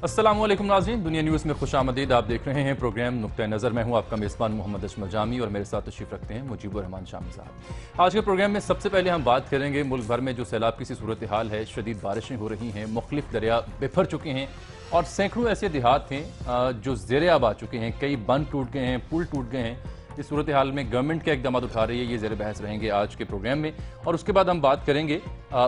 अस्सलामुअलैकुम नाज़रीन, दुनिया न्यूज़ में खुशामदीद। आप देख रहे हैं प्रोग्राम नुक्ता नज़र। मैं हूं आपका मेज़बान मोहम्मद अशमल जामी और मेरे साथ तशरीफ़ रखते हैं मुजीबुर रहमान शामी साहब। आज के प्रोग्राम में सबसे पहले हम बात करेंगे मुल्क भर में जो सैलाब की सी सूरत हाल है। शदीद बारिशें हो रही हैं, मुख्तलिफ दरिया बिफर चुके हैं और सैकड़ों ऐसे देहात हैं जो ज़ेर आब आ चुके हैं। कई बंद टूट गए हैं, पुल टूट गए हैं। इस सूरत हाल में गवर्नमेंट क्या इकदाम उठा रही है, ये ज़ेर बहस रहेंगे आज के प्रोग्राम में। और उसके बाद हम बात करेंगे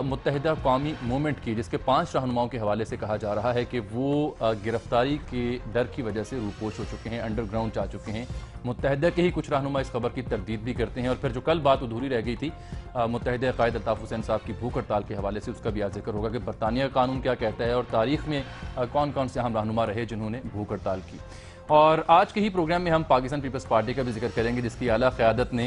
मुत्तहिदा कौमी मूवमेंट की, जिसके 5 रहनुमाओं के हवाले से कहा जा रहा है कि वो गिरफ्तारी के डर की वजह से रूपोश हो चुके हैं, अंडरग्राउंड जा चुके हैं। मुत्तहिदा के ही कुछ रहनुमा इस खबर की तरदीद भी करते हैं। और फिर जो कल बात अधूरी रह गई थी मुत्तहिदा कायद अल्ताफ हुसैन साहब की भूख हड़ताल के हवाले से, उसका भी आज जिक्र होगा कि बरतानिया का कानून क्या कहता है और तारीख में कौन कौन से अहम रहनुमा रहे जिन्होंने भूख हड़ताल की। और आज के ही प्रोग्राम में हम पाकिस्तान पीपल्स पार्टी का भी जिक्र करेंगे, जिसकी आला क़यादत ने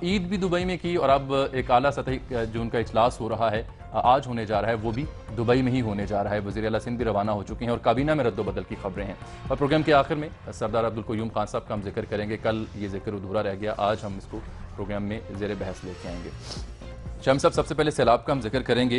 ईद भी दुबई में की और अब एक आला सतही जो उनका इजलास हो रहा है आज होने जा रहा है, वो भी दुबई में ही होने जा रहा है। वज़ीर आला सिंध भी रवाना हो चुके हैं और काबीना में रद्दोबदल की खबरें हैं। और प्रोग्राम के आखिर में सरदार अब्दुल क़य्यूम खान साहब का हम जिक्र करेंगे। कल ये जिक्र अधूरा रह गया, आज हम इसको प्रोग्राम में ज़ेर बहस लेके आएंगे। शम साहब, सबसे पहले सैलाब का हम जिक्र करेंगे।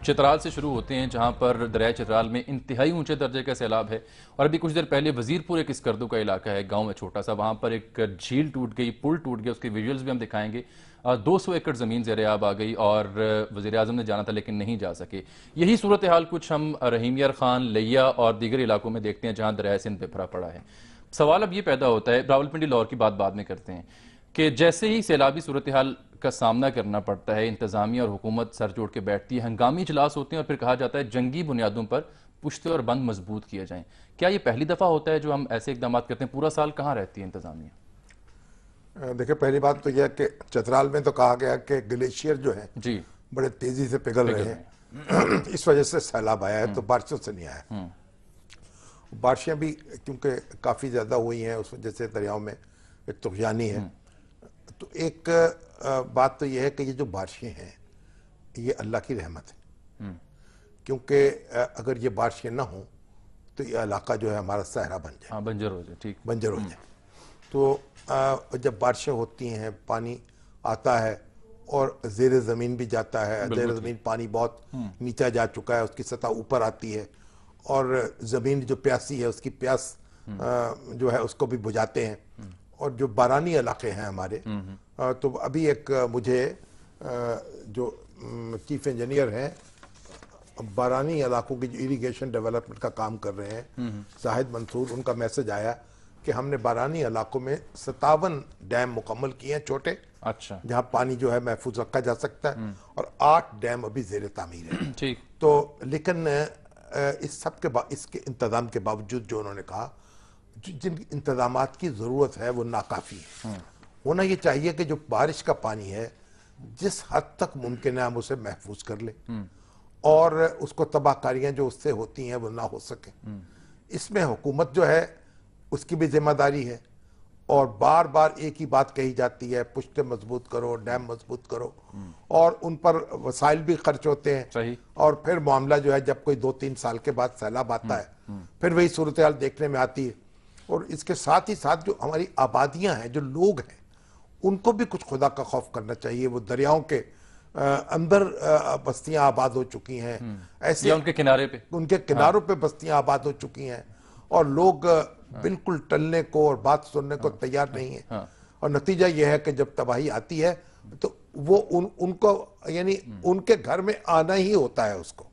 चित्राल से शुरू होते हैं, जहां पर दरिया चित्राल में इंतहाई ऊंचे दर्जे का सैलाब है। और अभी कुछ देर पहले वजीरपुर एक स्कर्दू का इलाका है, गांव है छोटा सा, वहां पर एक झील टूट गई, पुल टूट गया, उसके विजुअल्स भी हम दिखाएंगे। 200 एकड़ ज़मीन ज़ेर आब आ गई और वज़ीर आज़म ने जाना था लेकिन नहीं जा सके। यही सूरत हाल कुछ हम रहीम यार खान, लिया और दीगर इलाकों में देखते हैं जहाँ दरिया सिंध बिफरा पड़ा है। सवाल अब ये पैदा होता है, रावलपिंडी लाहौर की बात बाद में करते हैं, कि जैसे ही सैलाबी सूरत हाल का सामना करना पड़ता है, इंतजामिया और हुकूमत सर जोड़ के बैठती है, हंगामी इजलास होते हैं और फिर कहा जाता है जंगी बुनियादों पर पुश्ते और बंद मजबूत किए जाएं। क्या ये पहली दफ़ा होता है जो हम ऐसे इकदाम करते हैं? पूरा साल कहाँ रहती है इंतजामिया? देखिए, पहली बात तो यह कि चित्राल में तो कहा गया कि ग्लेशियर जो है जी बड़े तेजी से पिघल रहे हैं इस वजह से सैलाब आया है, तो बारिशों से नहीं आया। बारिशें भी क्योंकि काफ़ी ज़्यादा हुई हैं, उस वजह से दरियाओं में एक तुग़यानी है। तो एक बात तो यह है कि ये जो बारिशें हैं ये अल्लाह की रहमत है, क्योंकि अगर ये बारिशें ना हों तो ये इलाका जो है हमारा सहरा बन जाए, हाँ, बंजर हो जाए, ठीक, बंजर हो जाए। तो जब बारिशें होती हैं, पानी आता है और ज़ेर ज़मीन भी जाता है। ज़ेर ज़मीन पानी बहुत नीचा जा चुका है, उसकी सतह ऊपर आती है और ज़मीन जो प्यासी है उसकी प्यास जो है उसको भी बुझाते हैं। और जो बारानी इलाके हैं हमारे, तो अभी एक मुझे जो चीफ इंजीनियर हैं बारानी इलाकों की जो इरिगेशन डेवलपमेंट का काम कर रहे हैं, जाहिद मंसूर, उनका मैसेज आया कि हमने बारानी इलाकों में 57 डैम मुकम्मल किए हैं छोटे, अच्छा, जहां पानी जो है महफूज रखा जा सकता है, और 8 डैम अभी ज़ेर तामीर है। ठीक। तो लेकिन इस सब के इसके इंतजाम के बावजूद जो उन्होंने कहा, जिन इंतजामात की ज़रूरत है वो नाकाफ़ी है। होना ये चाहिए कि जो बारिश का पानी है जिस हद तक मुमकिन है हम उसे महफूज कर लें और उसको तबाहकारियाँ जो उससे होती हैं वो ना हो सके। इसमें हुकूमत जो है उसकी भी जिम्मेदारी है, और बार बार एक ही बात कही जाती है, पुश्ते मजबूत करो, डैम मजबूत करो, और उन पर वसाइल भी खर्च होते हैं। सही। और फिर मामला जो है जब कोई 2-3 साल के बाद सैलाब आता है फिर वही सूरत हाल देखने में आती है। और इसके साथ ही साथ जो हमारी आबादियां हैं, जो लोग हैं, उनको भी कुछ खुदा का खौफ करना चाहिए। वो दरियाओं के अंदर बस्तियां आबाद हो चुकी हैं, ऐसे उनके किनारे पे, उनके किनारों पे बस्तियां आबाद हो चुकी हैं, और लोग बिल्कुल टलने को और बात सुनने को तैयार नहीं है। और नतीजा यह है कि जब तबाही आती है तो वो उनको यानी उनके घर में आना ही होता है उसको।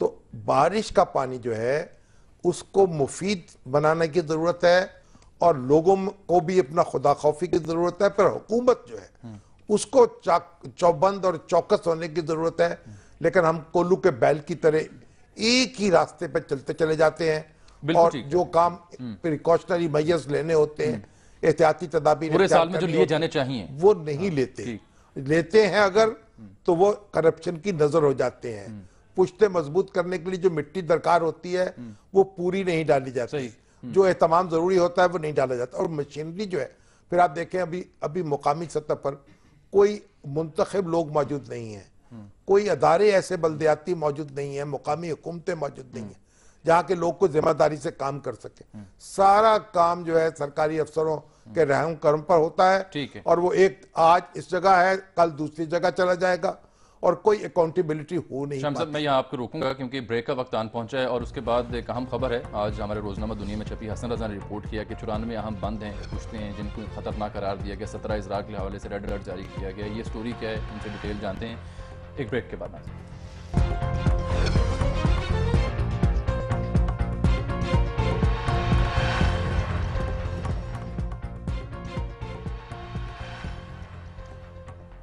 तो बारिश का पानी जो है उसको मुफीद बनाने की जरूरत है, और लोगों को भी अपना खुदा खौफी की जरूरत है, पर हुकूमत जो है उसको चौबंद और चौकस होने की जरूरत है। लेकिन हम कोल्लू के बैल की तरह एक ही रास्ते पर चलते चले जाते हैं, और जो काम प्रिकॉशनरी मेजर्स लेने होते हैं, एहतियाती तदाबीर पूरे साल में जो लिए जाने चाहिए, वो नहीं लेते हैं अगर, तो वो करप्शन की नजर हो जाते हैं। पुश्ते मजबूत करने के लिए जो मिट्टी दरकार होती है वो पूरी नहीं डाली जाती, जो एहतमाम जरूरी होता है वो नहीं डाला जाता। और मशीनरी जो है, फिर आप देखें अभी मुकामी सतह पर कोई मुंतखब लोग मौजूद नहीं है, कोई अदारे ऐसे बल्दियाती मौजूद नहीं है, मुकामी हुकूमतें मौजूद नहीं है जहाँ के लोग को जिम्मेदारी से काम कर सके। सारा काम जो है सरकारी अफसरों के रहम कर्म पर होता है, और वो एक आज इस जगह है कल दूसरी जगह चला जाएगा, और कोई अकाउंटेबिलिटी हो नहीं शाम साहब, मैं यहाँ आपको रोकूंगा क्योंकि ब्रेक का वक्त आन पहुंचा है और उसके बाद एक अहम खबर है। आज हमारे रोजनामा दुनिया में छपी हसन रजा ने रिपोर्ट किया कि 94 अहम बंद हैं, पुश्ते हैं जिनको खतरनाक करार दिया गया। 17 इजराक के हवाले से रेड अलर्ट जारी किया गया। ये स्टोरी क्या है, उनसे डिटेल जानते हैं एक ब्रेक के बाद।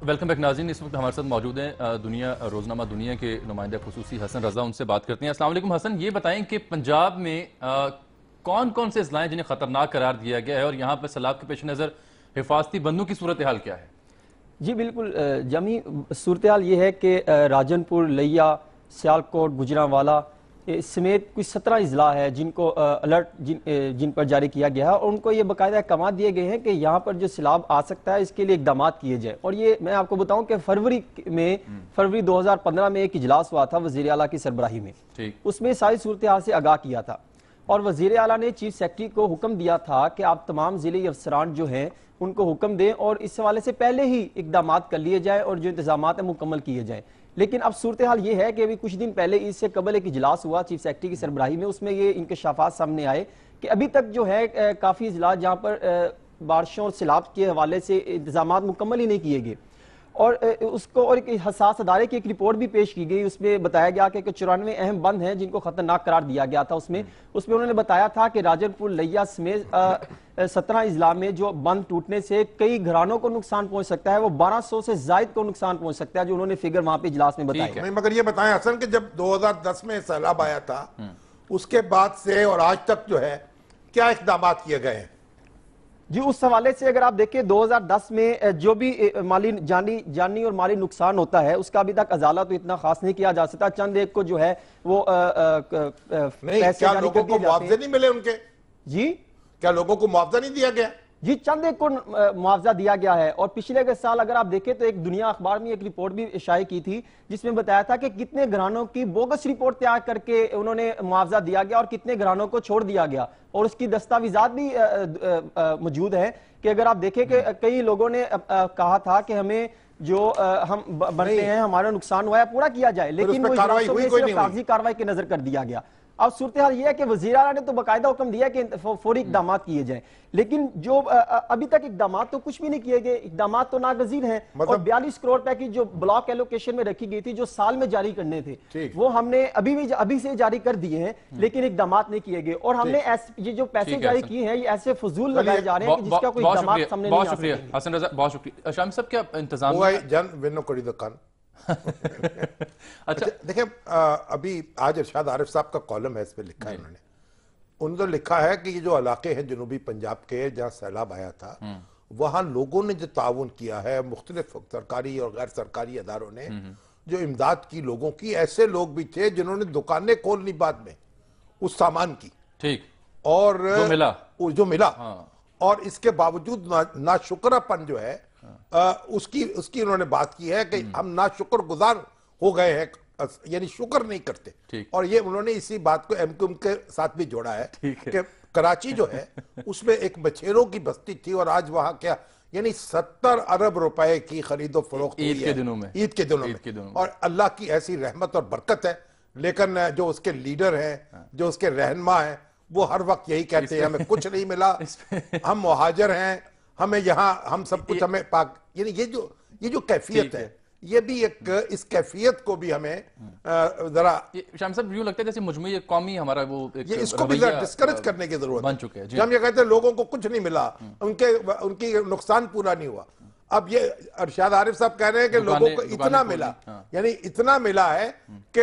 वेलकम बैक नाज़रीन, इस वक्त हमारे साथ मौजूद हैं रोजनामा दुनिया के नुमाइंदा खुसूसी हसन रजा। उनसे बात करते हैं। अस्सलाम वालेकुम हसन, ये बताएं कि पंजाब में कौन कौन से अजलाएं जिन्हें खतरनाक करार दिया गया है और यहाँ पर सैलाब के पेश नज़र हिफाजती बंदों की सूरत हाल क्या है? जी बिल्कुल जमी सूरत हाल ये है कि राजनपुर, लिया, सियालकोट, गुजरांवाला समेत कुछ 17 अजला है जिनको अलर्ट जिन पर जारी किया गया है और उनको ये बाकायदा अहकाम दिए गए हैं कि यहाँ पर जो सैलाब आ सकता है इसके लिए इकदाम किए जाए। और ये मैं आपको बताऊं कि फरवरी 2015 में एक इजलास हुआ था वज़ीर आला की सरबराही में, उसमें सारी सूरत हाल से आगाह किया था और वज़ीर आला ने चीफ सेक्रेटरी को हुक्म दिया था कि आप तमाम ज़िले अफसरान जो हैं उनको हुक्म दें और इस हवाले से पहले ही इकदाम कर लिए जाए और जो इंतजाम है मुकम्मल किए जाए। लेकिन अब सूरत हाल ये है कि अभी कुछ दिन पहले इससे कबल एक इजलास हुआ चीफ सेक्रेटरी की सरबराही में, उसमें ये इंकशाफात सामने आए कि अभी तक जो है काफ़ी अजला जहाँ पर बारिशों और सैलाब के हवाले से इंतजाम मुकम्मल ही नहीं किए गए और उसको और एक हसास अदारे की एक रिपोर्ट भी पेश की गई। उसमें बताया गया कि 94 अहम बंद हैं जिनको खतरनाक करार दिया गया था। उसमें उन्होंने बताया था कि राजनपुर, लिया समेत 17 अजला में जो बंद टूटने से कई घरानों को नुकसान पहुंच सकता है, वो 1200 से जायद को नुकसान पहुंच सकता है, जो उन्होंने फिगर वहां पे इजलास में बताया। मगर ये बताएं हसन कि जब 2010 में सैलाब आया था उसके बाद से और आज तक जो है क्या इकदाम किए गए हैं? जी उस हवाले से अगर आप देखें 2010 में जो भी माली जानी और माली नुकसान होता है उसका अभी तक अजाला तो इतना खास नहीं किया जा सकता। चंद एक को जो है वो पैसे क्या लोगों को मुआवजे नहीं मिले उनके? जी क्या लोगों को मुआवजा नहीं दिया गया? जी चंद एक को मुआवजा दिया गया है और पिछले साल अगर आप देखें तो एक दुनिया अखबार में एक रिपोर्ट भी शाये की थी जिसमें बताया था कि कितने घरानों की बोगस रिपोर्ट तैयार करके उन्होंने मुआवजा दिया गया और कितने घरानों को छोड़ दिया गया और उसकी दस्तावेजात भी मौजूद है कि अगर आप देखें कि कई लोगों ने कहा था कि हमें जो हम बनते हैं हमारा नुकसान हुआ है पूरा किया जाए, लेकिन वो कागजी कार्रवाई की नजर कर दिया गया। अब सूरत हाल यह है कि वज़ीर आला ने तो बाकायदा हुक्म दिया कि फौरी इकदाम किए जाएं, लेकिन जो अभी तक इकदाम तो कुछ भी नहीं किए गए, इकदाम तो नागजीर हैं। और 42 करोड़ रुपए की जो ब्लॉक एलोकेशन में रखी गई थी जो साल में जारी करने थे वो हमने अभी से जारी कर दिए हैं, लेकिन इकदाम नहीं किए गए और हमने ये जो पैसे जारी किए हैं ये ऐसे फजूल लगाए जा रहे हैं जिसका कोई इकदाम सामने नहीं आ सकते। हसन रजा बहुत शुक्रिया। शाम साहब क्या इंतजाम अच्छा देखिए अभी आज इरशाद आरिफ साहब का कॉलम है, इस पे लिखा है उन्होंने लिखा है कि ये जो इलाके हैं जनूबी पंजाब के जहाँ सैलाब आया था वहां लोगों ने जो ताउन किया है, मुख्तलिफ सरकारी और गैर सरकारी अदारों ने जो इमदाद की लोगों की, ऐसे लोग भी थे जिन्होंने दुकानें खोल ली बाद में उस सामान की, ठीक, और जो मिला और इसके बावजूद नाशुक्रापन जो है उसकी उन्होंने बात की है कि हम नाशुक्र गुजार हो गए हैं, यानी शुक्र नहीं करते। और ये उन्होंने इसी बात को एमक्यूएम के साथ भी जोड़ा है कि कराची जो है उसमें एक मछेरों की बस्ती थी और आज वहां क्या यानी 70 अरब रुपए की खरीदो फरोख्त ईद के दिनों में और अल्लाह की ऐसी रहमत और बरकत है। लेकिन जो उसके लीडर हैं, जो उसके रहनुमा हैं, वो हर वक्त यही कहते हैं हमें कुछ नहीं मिला, हम मुहाजिर हैं, हमें यहाँ हम सब कुछ हमें पाक, यानी ये जो कैफियत है ये भी एक इस कैफियत को भी हमें जरा शाम साहब यूं लगता है जैसे मुजमुई कौमी हमारा वो ये इसको भी डिस्करेज करने की जरूरत बन चुके हैं। हम ये कहते हैं लोगों को कुछ नहीं मिला, उनकी नुकसान पूरा नहीं हुआ। अब ये अरशाद आरिफ साहब कह रहे हैं कि लोगों को इतना मिला, यानी इतना मिला है कि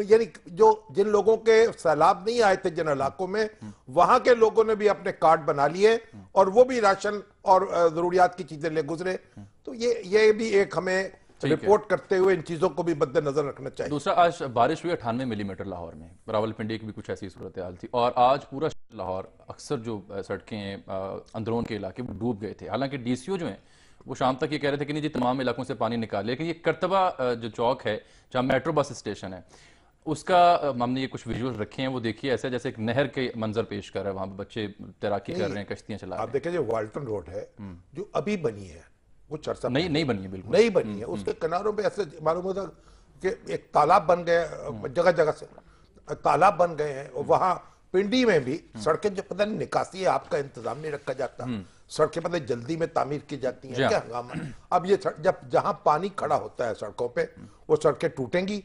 यानी जो जिन लोगों के सैलाब नहीं आए थे जिन इलाकों में, वहां के लोगों ने भी अपने कार्ड बना लिए और वो भी राशन और जरूरियात की चीजें ले गुजरे। तो ये भी एक हमें रिपोर्ट करते हुए इन चीजों को भी मद्देनजर रखना चाहिए। दूसरा, आज बारिश हुई 98 मिलीमीटर लाहौर में, रावलपिंडी की भी कुछ ऐसी सूरत हाल थी और आज पूरा लाहौर अक्सर जो सड़कें हैं अंदरून के इलाके वो डूब गए थे। हालांकि डीसीओ जो हैं वो शाम तक ये कह रहे थे कि नहीं जी तमाम इलाकों से पानी निकाल, लेकिन ये करतबा जो चौक है जहाँ मेट्रो बस स्टेशन है उसका हमने ये कुछ विजुअल रखे हैं, वो देखिए ऐसा जैसे एक नहर के मंजर पेश कर रहा है, वहां पे बच्चे तैराकी कर रहे हैं, कश्तियां चला रहे हैं। आप देखिए जो वाल्टन रोड है जो अभी बनी है कुछ अर्सा नहीं बनी है, बिल्कुल नहीं बनी है। उसके किनारों पे ऐसे मालूम होता कि एक तालाब बन गए, जगह जगह से तालाब बन गए हैं। और वहां पिंडी में भी सड़कें जो पता नहीं निकासी है आपका इंतजाम नहीं रखा जाता, सड़कें पता नहीं जल्दी में तामीर की जाती हैं, क्या हंगामा। अब ये जब जहां पानी खड़ा होता है सड़कों पे, वो सड़कें टूटेंगी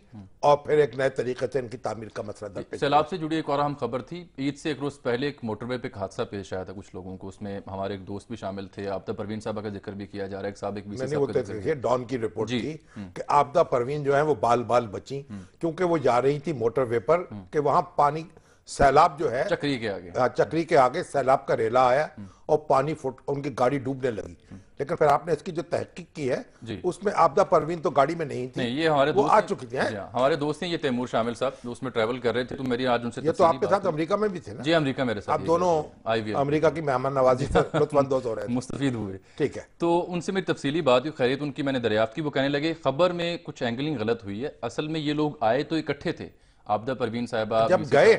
और फिर एक नए तरीके से इनकी तामीर का मसला दरपेश। सैलाब से जुड़ी एक और अहम खबर थी, ईद से एक रोज पहले एक मोटरवे पे एक हादसा पेश आया था कुछ लोगों को, उसमें हमारे एक दोस्त भी शामिल थे। आपदा परवीन साहब का जिक्र भी किया जा रहा है, एक साबिक वीसी साहब का जिक्र। डॉन की रिपोर्ट थी कि आपदा परवीन जो है वो बाल बाल बची, क्योंकि वो जा रही थी मोटरवे पर कि वहां पानी सैलाब जो है चक्री के आगे, चक्री के आगे सैलाब का रेला आया और पानी फुट, उनकी गाड़ी डूबने लगी। लेकिन फिर आपने इसकी जो तहकीक की है उसमें आपदा परवीन तो गाड़ी में नहीं थी, नहीं, ये हमारे वो दोस्त आ चुकी थी। हमारे दोस्त हैं ये तैमूर शामिल साहब, जो उसमें ट्रैवल कर रहे थे, तो मेरी आज उनसे ये तो आपके साथ अमेरिका में भी थे ना? जी, अमेरिका मेरे साथ। आप दोनों अमेरिका की मेहमान नवाजी से लुत्फानंदोज हो रहे थे, मुस्तफीद हुए। ठीक है। तो उनसे मेरी तफसीली बात हुई, खैरियत उनकी मैंने दरियाफ्त की। वो कहने लगे खबर में कुछ एंगलिंग गलत हुई है, असल में ये लोग आए तो इकट्ठे थे, आपदा परवीन साहबा जब गए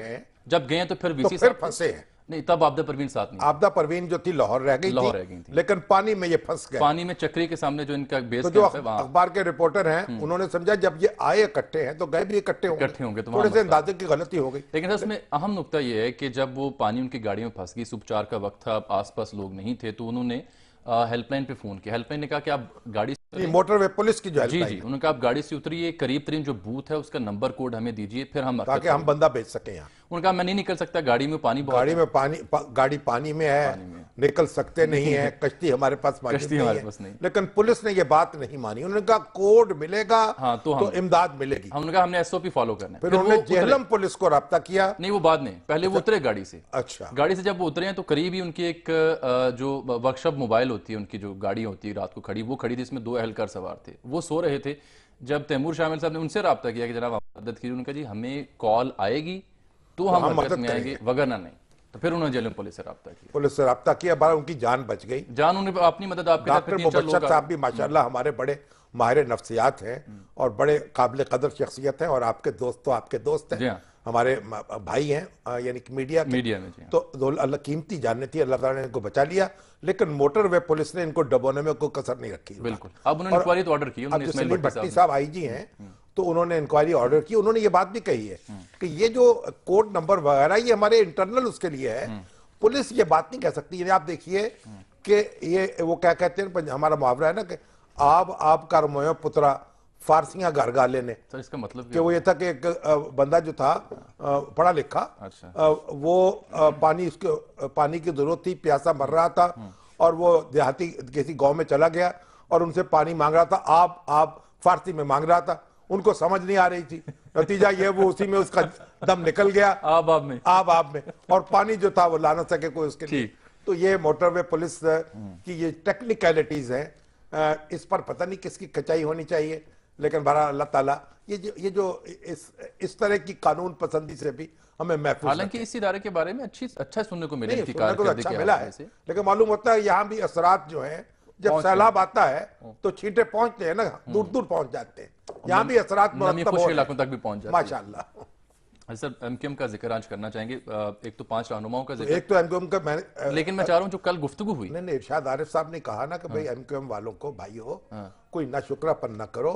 हैं तो फिर तो वीसी फिर साहब फंसे हैं। नहीं, तब आपदा परवीन साथ नहीं, आपदा परवीन जो थी लाहौर रह गई थी, लेकिन पानी में ये फंस गए। पानी में चक्री के सामने जो इनका बेस तो जो अखबार के रिपोर्टर हैं उन्होंने समझा जब ये आए इकट्ठे हैं तो गए भी इकट्ठे होंगे, तो थोड़े से अंदाजे की गलती हो गई। लेकिन इसमें अहम नुकता यह है कि जब वो पानी उनकी गाड़ी में फंस गई, उपचार का वक्त था, आसपास लोग नहीं थे, तो उन्होंने हेल्पलाइन पे फोन किया। हेल्पलाइन ने कहा कि आप गाड़ी मोटरवे पुलिस की जो जी उन्होंने कहा आप गाड़ी से उतरिए, करीब तरीन जो बूथ है उसका नंबर कोड हमें दीजिए, फिर हम ताकि हम बंदा भेज सके यहाँ। उन्होंने कहा मैं नहीं निकल सकता, गाड़ी में पानी बहुत गाड़ी में पानी गाड़ी पानी में है, निकल सकते नहीं है, कश्ती हमारे पास नहीं। लेकिन पुलिस ने ये बात नहीं मानी, उन्होंने कहा कोड मिलेगा तो इमदाद मिलेगी। हमने कहा हमने एसओपी फॉलो करना है। फिर उन्होंने जेहलम पुलिस को रब्ता किया। नहीं, वो बाद में, पहले वो उतरे गाड़ी से। अच्छा, गाड़ी से जब वो उतरे हैं तो करीब ही उनकी एक जो वर्कशॉप मोबाइल होती है, उनकी जो गाड़ी होती है रात को खड़ी, वो खड़ी थी, इसमें 2 अहलकार सवार थे, वो सो रहे थे। जब तैमूर शामिल साहब ने उनसे रब्ता किया कि जनाब मदद कीजिए, उन्होंने कहा जी हमें कॉल आएगी तो हम मदद में आएंगे, वगरना नहीं। तो फिर उन्होंने जेलम पुलिस से रब्ता किया, पुलिस से रब्ता किया, बार उनकी जान बच गई। जान उन्हें अपनी मदद आपके डॉक्टर मुबशर साहब भी माशाल्लाह हमारे बड़े माहिर नफ्सियात हैं और बड़े काबिल कदर शख्सियत हैं, और आपके दोस्त तो आपके दोस्त हैं, हमारे भाई हैं, यानी कि मीडिया में तो अल्लाह कीमती जानने थी, अल्लाह ताला ने इनको बचा लिया। लेकिन मोटरवे पुलिस ने इनको डबोने में कोई कसर नहीं रखी। बिल्कुल, अब उन्होंने इंक्वायरी तो ऑर्डर की। सलीम भट्टी साहब आईजी हैं, तो उन्होंने इंक्वायरी ऑर्डर की। उन्होंने ये बात भी कही है कि ये जो कोड नंबर वगैरह ये हमारे इंटरनल उसके लिए है, पुलिस ये बात नहीं कह सकती। यानी आप देखिए कि ये वो क्या कहते हैं, हमारा मुहावरा है ना कि आब कर मोयो पुत्रा फारसियां घर गाले ने। तो इसका मतलब कि वो ये था कि एक बंदा जो था पढ़ा लिखा, वो पानी की जरूरत थी, प्यासा मर रहा था, और वो देहाती किसी गांव में चला गया और उनसे पानी मांग रहा था, आप फारसी में मांग रहा था, उनको समझ नहीं आ रही थी। नतीजा ये वो उसी में उसका दम निकल गया, आब में, और पानी जो था वो ला ना सके कोई उसके लिए। तो ये मोटरवे पुलिस की ये टेक्निकलिटीज हैं, इस पर पता नहीं किसकी कचाई होनी चाहिए। लेकिन बहरहाल अल्लाह ताला ये जो इस तरह की कानून पसंदी से भी हमें महफूज, हालांकि इस इदारे के बारे में अच्छा सुनने को मिला है, लेकिन मालूम होता है यहाँ भी असरात जो है, जब सैलाब आता है तो छींटे पहुंचते हैं ना, दूर दूर पहुंच जाते हैं, यहाँ भी असरात इलाकों तक भी पहुंच जाते हैं माशाअल्लाह। सर एमक्यूएम का जिक्र आज करना चाहेंगे, एक तो 5 रहनुमाओं का जिक्र, एक तो एमक्यूएम का मैंने, लेकिन मैं चाह रहा हूं जो कल गुफ्तगू हुई, नहीं इरशाद आरिफ साहब ने कहा ना कि भाई एमक्यूएम वालों को भाइयों कोई ना शुक्रापन ना करो,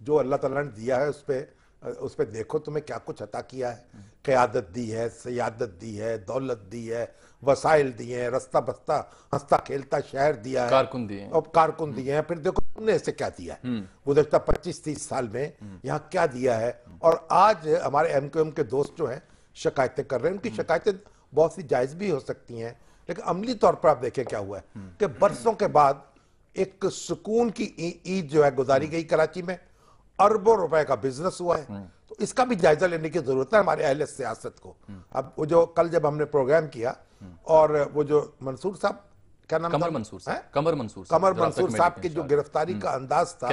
जो अल्लाह ताला ने दिया है उस पे देखो तुम्हें क्या कुछ अता किया है, क़यादत दी है, सियादत दी है, दौलत दी है, वसाइल दिए हैं, रास्ता बस्ता हंसता खेलता शहर दिया है, कारकुन दिए हैं, फिर देखो तुमने इसे क्या दिया है गुज़श्ता 25-30 साल में, यहाँ क्या दिया है। और आज हमारे एमक्यूएम के दोस्त जो हैं शिकायतें कर रहे हैं, उनकी शिकायतें बहुत सी जायज़ भी हो सकती हैं, लेकिन अमली तौर पर आप देखें क्या हुआ है कि बरसों के बाद एक सुकून की ईद जो है गुजारी गई कराची में, अरबों रुपए का बिजनेस हुआ है। तो इसका भी जायजा लेने की जरूरत है हमारे अहले सियासत को। अब वो जो कल जब हमने प्रोग्राम किया और वो जो मंसूर साहब, क्या नाम, कमर मंसूर साहब की जो गिरफ्तारी का अंदाज था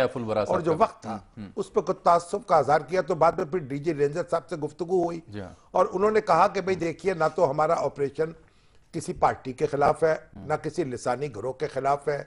और जो वक्त था, उस पर कुछ तासुब का इज़हार किया, तो बाद में फिर डीजी रेंजर साहब से गुफ्तगू हुई और उन्होंने कहा कि भाई देखिए, ना तो हमारा ऑपरेशन किसी पार्टी के खिलाफ है, ना किसी लिसानी गिरोह के खिलाफ है,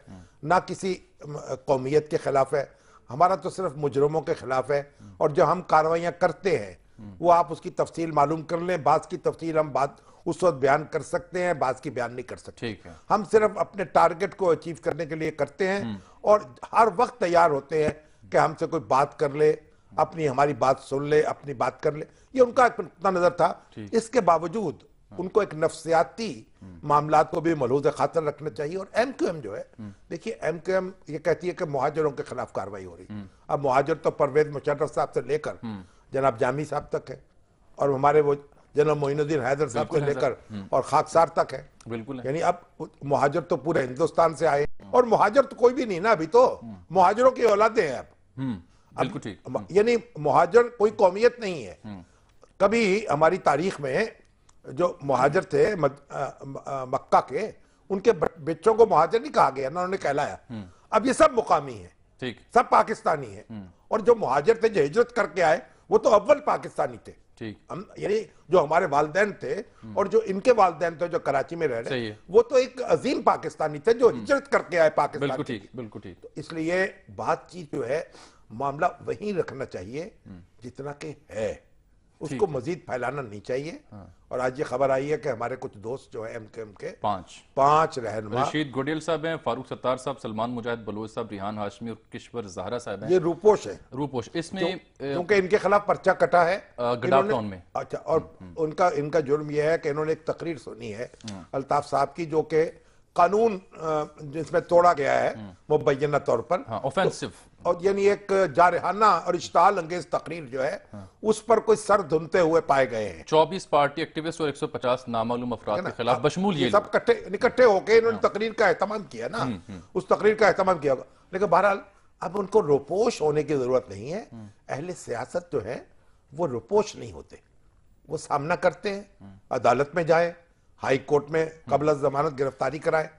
ना किसी कौमियत के खिलाफ है, हमारा तो सिर्फ मुजरमों के खिलाफ है। और जो हम कार्रवाइयां करते हैं वो आप उसकी तफसील मालूम कर लें, बात की तफसील हम बात उस वक्त बयान कर सकते हैं, बात की बयान नहीं कर सकते। हम सिर्फ अपने टारगेट को अचीव करने के लिए करते हैं और हर वक्त तैयार होते हैं कि हमसे कोई बात कर ले, अपनी हमारी बात सुन ले, अपनी बात कर ले। ये उनका इतना नजर था। इसके बावजूद उनको एक नफ्सियाती मामलात को भी मलहूज़ खातर रखना चाहिए। और एमक्यूएम जो है, देखिए एमक्यूएम ये कहती है कि मुहाजिरों के खिलाफ कार्रवाई हो रही। अब मुहाजिर तो परवेज मुशर्रफ साहब से लेकर जनाब जामी साहब तक है, और हमारे वो जनरल मोइनुद्दीन हैदर साहब से लेकर और खाकसार तक है। बिल्कुल, यानी अब मुहाजिर तो पूरे हिंदुस्तान से आए, और मुहाजिर तो कोई भी नहीं ना, अभी तो मुहाजिरों की औलादे हैं अब। बिल्कुल ठीक। यानी मुहाजिर कोई कौमियत नहीं है। कभी हमारी तारीख में जो मुहाजिर थे मक्का के, उनके बच्चों को मुहाजिर नहीं कहा गया ना, उन्होंने कहलाया। अब ये सब मुकामी है, ठीक, सब पाकिस्तानी है। और जो मुहाजिर थे जो हिजरत करके आए, वो तो अव्वल पाकिस्तानी थे। ठीक, हम यानी जो हमारे वालिदैन थे और जो इनके वालिदैन थे जो कराची में रह रहे, वो तो एक अजीम पाकिस्तानी थे जो हिजरत करके आए पाकिस्तान। बिल्कुल ठीक, बिल्कुल ठीक। तो इसलिए बातचीत जो है, मामला वहीं रखना चाहिए जितना कि है, उसको मजीद फैलाना नहीं चाहिए। और आज ये खबर आई है कि हमारे कुछ दोस्त जो है एमकेएम के पांच रहनुमा, रशीद गुडियल साहब हैं, फारूक सत्तार साहब, सलमान मुजाहिद बलोच साहब, रिहान हाशमी और किश्वर जहरा साहब हैं। ये रूपोश है, रूपोश। इसमें क्योंकि इनके खिलाफ पर्चा कटा है गडाफ टाउन में। अच्छा, और इनका जुर्म यह है कि इन्होंने एक तकरीर सुनी है अल्ताफ साहब की, जो कि कानून जिसमें तोड़ा गया है मुबैना तौर पर, ऑफेंसिव, और यानी एक जारहाना और इश्ताल अंगेज तकरीर जो है, उस पर कोई सर धुनते हुए पाए गए हैं। 24 पार्टी एक्टिविस्ट और 150 नामालूम अफराद के खिलाफ बशमूल ये सब इकट्ठे होकर इन्होंने तकरीर का एहतमाम किया ना, उस तकरीर का एहतमाम किया होगा। लेकिन बहरहाल अब उनको रोपोश होने की जरूरत नहीं है। अहले सियासत जो है वो रोपोश नहीं होते, वो सामना करते हैं, अदालत में जाए, हाई कोर्ट में कबल जमानत गिरफ्तारी कराए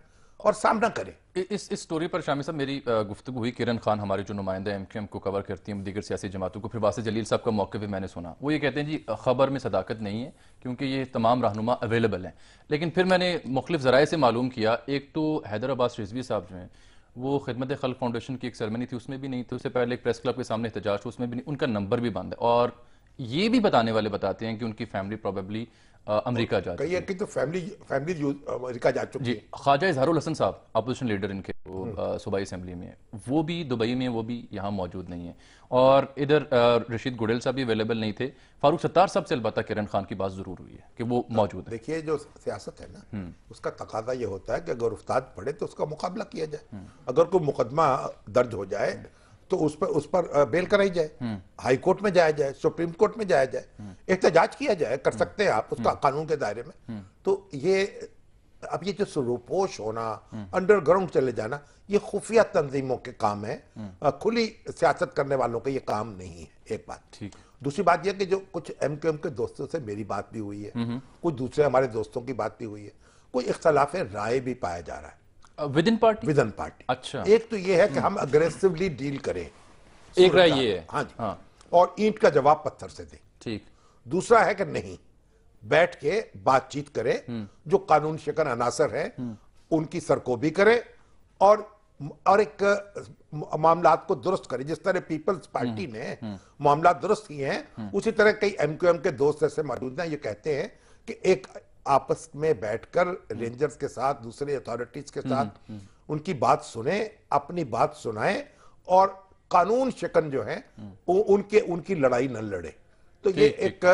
और सामना करें। इस स्टोरी पर शामी साहब मेरी गुफ्तगू हुई, किरण खान हमारे जो नुमाइंदा एमक्यूएम को कवर करती हैं दीगर सियासी जमातों को, फिर वासिफ जलील साहब का मौके भी मैंने सुना। वो ये कहते हैं जी खबर में सदाकत नहीं है क्योंकि ये तमाम रहनुमा अवेलेबल हैं। लेकिन फिर मैंने मुख्तलिफ ज़राए से मालूम किया, एक तो हैदर अब्बास रिजवी साहब जो हैं वो खिदमत खल्क फाउंडेशन की एक सेरेमनी थी, उसमें भी नहीं थे। उससे पहले एक प्रेस क्लब के सामने एहतजाज हुआ, उसमें भी नहीं, उनका नंबर भी बंद है। और ये भी बताने वाले बताते हैं कि उनकी फैमिली प्रोबेबली अमेरिका जा चुकी है। कि तो फैमिली अमेरिका जा चुकी है। ख्वाजा इजहारुल हसन साहब अपोजिशन लीडर इनके सूबाई असेंबली में, वो भी दुबई में, वो भी यहाँ मौजूद नहीं है। और इधर रशीद गुडियल साहब भी अवेलेबल नहीं थे। फारूक सत्तार साहब से अलबत्ता किरण खान की बात जरूर हुई है कि वो मौजूद है। देखिए जो सियासत है ना, उसका तकाजा ये होता है कि अगर उस्ताद पढ़े तो उसका मुकाबला किया जाए। अगर कोई मुकदमा दर्ज हो जाए तो उस पर बेल कराई जाए, हाई कोर्ट में जाया जाए, सुप्रीम कोर्ट में जाया जाए, एहतजाज किया जाए, कर सकते हैं आप उसका कानून के दायरे में। तो ये अब ये जो सुरूपोश होना, अंडरग्राउंड चले जाना, ये खुफिया तंजीमों के काम है, खुली सियासत करने वालों के ये काम नहीं है। एक बात ठीक। दूसरी बात यह कि जो कुछ एमक्यूएम के दोस्तों से मेरी बात भी हुई है, कुछ दूसरे हमारे दोस्तों की बात भी हुई है, कोई इख्तलाफ राय भी पाया जा रहा है विद इन पार्टी। अच्छा, एक तो ये है कि हम अग्रेसिवली डील करें, एक राय ये है, हाँ जी, हाँ, और ईंट का जवाब पत्थर से दें। ठीक। दूसरा है कि नहीं, बैठ के बातचीत करें, जो कानून शिकन अनासर हैं उनकी सरकोबी करें और एक मामलात को दुरुस्त करें। जिस तरह पीपल्स पार्टी ने मामला दुरुस्त किए हैं, उसी तरह कई एमक्यूएम के दोस्त ऐसे मौजूद हैं, ये कहते हैं कि एक आपस में बैठकर रेंजर्स के साथ, दूसरे अथॉरिटीज के साथ उनकी बात सुने, अपनी बात सुनाएं और कानून शिकन जो है उनकी लड़ाई न लड़े। तो ये एक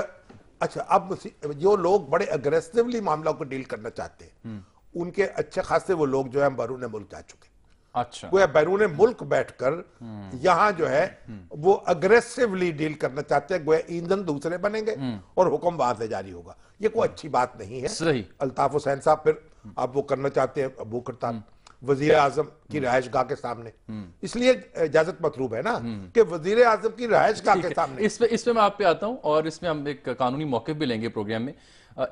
अच्छा, अब जो लोग बड़े अग्रेसिवली मामला को डील करना चाहते हैं, उनके अच्छे खासे वो लोग जो है बैरून मुल्क जा चुके। अच्छा, वो बैरून मुल्क बैठकर यहाँ जो है वो अग्रेसिवली डील करना चाहते हैं, गोया ईंधन दूसरे बनेंगे और हुक्म वहां से जारी होगा। ये कोई अच्छी बात नहीं है। सही। अल्ताफ हुसैन साहब फिर अब वो करना चाहते हैं भूख हड़ताल वजीर आजम की रहायश गाह के सामने, इसलिए इजाजत मतलूब है ना कि वजीर आजम की रहायश गाह के सामने। इसमें मैं आप पे आता हूं और इसमें हम एक कानूनी मौक़िफ़ भी लेंगे प्रोग्राम में।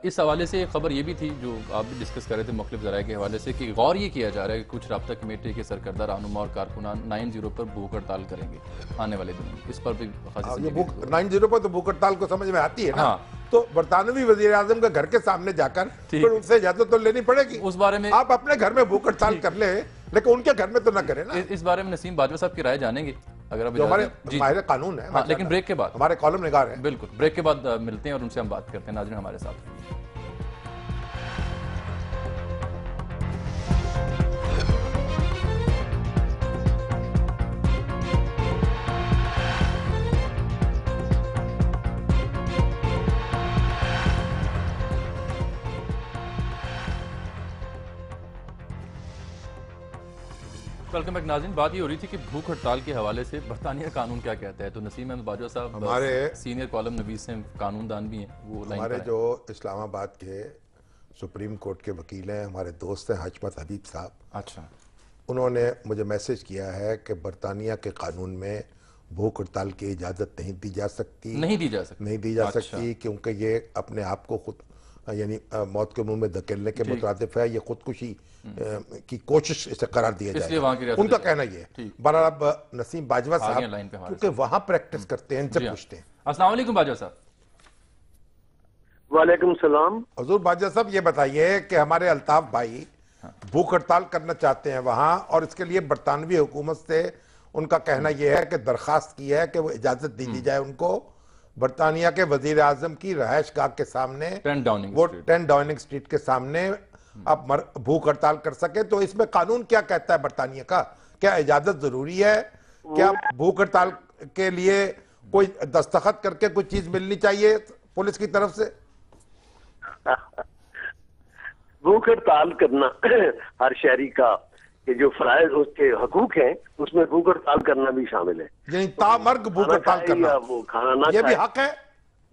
इस हवाले से एक खबर ये भी थी जो आप भी डिस्कस कर रहे थे मुख्तलिफ ज़राए के हवाले से, कि गौर ये किया जा रहा है कि कुछ राब्ता कमेटी के सरकर्दा रहनुमा और कारकुनान 9-0 पर भूख हड़ताल करेंगे आने वाले दिनों में। इस पर भी 9-0 पर तो भूख हड़ताल को समझ में आती है ना। तो बरतानवी वजीर आजम के घर के सामने जाकर फिर उनसे इजाजत तो लेनी पड़ेगी। उस बारे में आप अपने घर में भूख हड़ताल कर ले, लेकिन उनके घर में तो ना करें ना। इस बारे में नसीम बाजवा साहब की राय जानेंगे अगर आप हमारे माहिर कानून है। हाँ, लेकिन ब्रेक के बाद हमारे कॉलम निगार है। बिल्कुल, ब्रेक के बाद मिलते हैं और उनसे हम बात करते हैं। नाज़रीन हमारे साथ। वेलकम बैक नाज़रीन। बात ये हो रही थी कि भूख हड़ताल के हवाले से बरतानिया कानून क्या कहता है। तो नसीम अहमद बाजवा साहब हमारे सीनियर कॉलम नवीस हैं, कानूनदान भी हैं, वो लाइन हमारे पर हैं। जो इस्लामाबाद के सुप्रीम कोर्ट के वकील हैं, हमारे दोस्त हैं हजमत हबीब साहब, अच्छा, उन्होंने मुझे मैसेज किया है कि बरतानिया के कानून में भूख हड़ताल की इजाज़त नहीं दी जा सकती, नहीं दी जा सकती, नहीं दी जा अच्छा। सकती, क्योंकि ये अपने आप को खुद यानी मौत के मुंह में धकेलने के मुतरादिफ है, ये खुदकुशी की कोशिश इसे करार दिया इसलिए वहाँ की जाएगा। रियासत उनका है। कहना ये है। ठीक। बहरहाल अब नसीम बाजवा आगे साहब, लाइन पे हमारे क्योंकि वहां प्रैक्टिस करते हैं, जी इनसे हाँ। पूछते हैं। अस्सलाम वालेकुम बाजवा साहब। वालेकुम सलाम। हजूर बाजवा साहब, ये बताइए कि हमारे अल्ताफ भाई भूख हड़ताल करना चाहते हैं वहां, और इसके लिए बरतानवी हुकूमत से उनका कहना यह है कि दरखास्त की है कि वो इजाजत दी दी जाए उनको बरतानिया के वजीर आजम की रहायश गाह के सामने, 10 डाउनिंग वो स्ट्रीट। 10 डाउनिंग स्ट्रीट के सामने आप भूख हड़ताल कर सके। तो इसमें कानून क्या कहता है बरतानिया का? क्या इजाजत जरूरी है? क्या भूख हड़ताल के लिए कोई दस्तखत करके कोई चीज मिलनी चाहिए पुलिस की तरफ से? भूख हड़ताल करना हर शहरी का कि जो फराइज उसके हकूक हैं, उसमें भूख हड़ताल करना भी शामिल है। यानी तामर्ग भूख खाना हड़ताल खाए करना, या वो खाना ना ये भी खाए, हक है।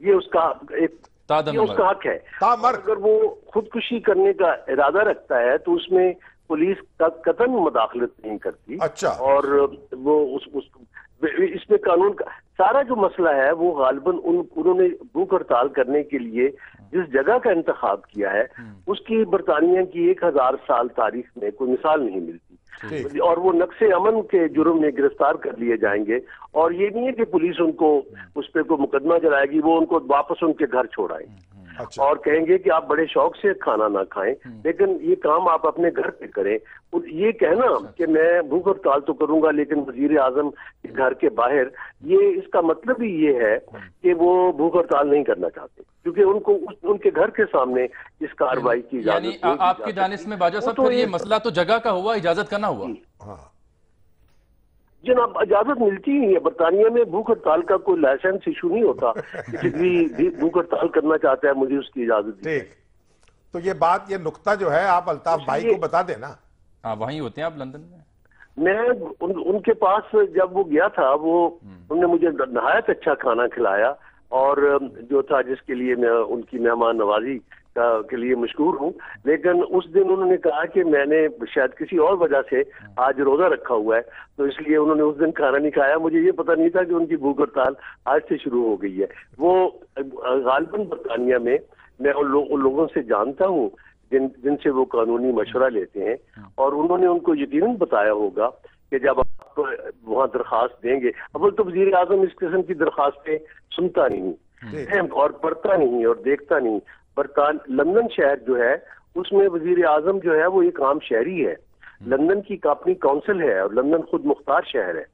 ये उसका एक तादम ये उसका हक है। तामर्ग। अगर वो खुदकुशी करने का इरादा रखता है तो उसमें पुलिस का कतई मुदाखलत नहीं करती। अच्छा। और वो उस इसमें कानून का सारा जो मसला है वो गालिबन उन्होंने भूख हड़ताल करने के लिए जिस जगह का इंतखाब किया है उसकी बरतानिया की 1000 साल तारीख में कोई मिसाल नहीं मिलती। और वो नक्शे अमन के जुर्म में गिरफ्तार कर लिए जाएंगे, और ये नहीं है कि पुलिस उनको उस पर कोई मुकदमा चलाएगी, वो उनको वापस उनके घर छोड़ाएगी। अच्छा। और कहेंगे कि आप बड़े शौक से खाना ना खाएं, लेकिन ये काम आप अपने घर पे करें। और ये कहना कि मैं भूख हड़ताल तो करूंगा लेकिन वजीर आजम के घर के बाहर, ये इसका मतलब ही ये है कि वो भूख हड़ताल नहीं करना चाहते, क्योंकि उनको उनके घर के सामने इस कार्रवाई की इजाजत यानी नहीं दी जा आपकी दानिश सकती। में बाजवा साहब वो तो फिर ये एक- मसला तो जगह का हुआ, इजाजत का ना हुआ। हाँ। जनाब इजाजत मिलती ही नहीं है। बरतानिया में भूख हड़ताल का कोई लाइसेंस इशू नहीं होता। किसी भी भूख हड़ताल करना चाहता है, मुझे उसकी इजाजत दी। ठीक। तो ये बात, ये नुक्ता जो है आप अल्ताफ भाई को बता देना। हाँ, वहीं होते हैं आप लंदन में। मैं उनके पास जब वो गया था, वो उन्होंने मुझे नहायत अच्छा खाना खिलाया, और जो था जिसके लिए मैं उनकी मेहमान नवाजी के लिए मशहूर हूँ। लेकिन उस दिन उन्होंने कहा कि मैंने शायद किसी और वजह से आज रोजा रखा हुआ है, तो इसलिए उन्होंने उस दिन खाना नहीं खाया। मुझे ये पता नहीं था कि उनकी भूख हड़ताल आज से शुरू हो गई है। वो गालिबन बरतानिया में मैं उन लोगों से जानता हूँ जिनसे वो कानूनी मशवरा लेते हैं, और उन्होंने उनको यकीनन बताया होगा कि जब आप वहाँ दरखास्त देंगे, अव्वल तो वजीर आजम इस किस्म की दरखास्तें सुनता नहीं और पढ़ता नहीं और देखता नहीं। लंदन शहर जो है उसमें वजीर आजम जो है वो एक आम शहरी है। लंदन की अपनी काउंसिल है और लंदन खुद मुख्तार शहर है।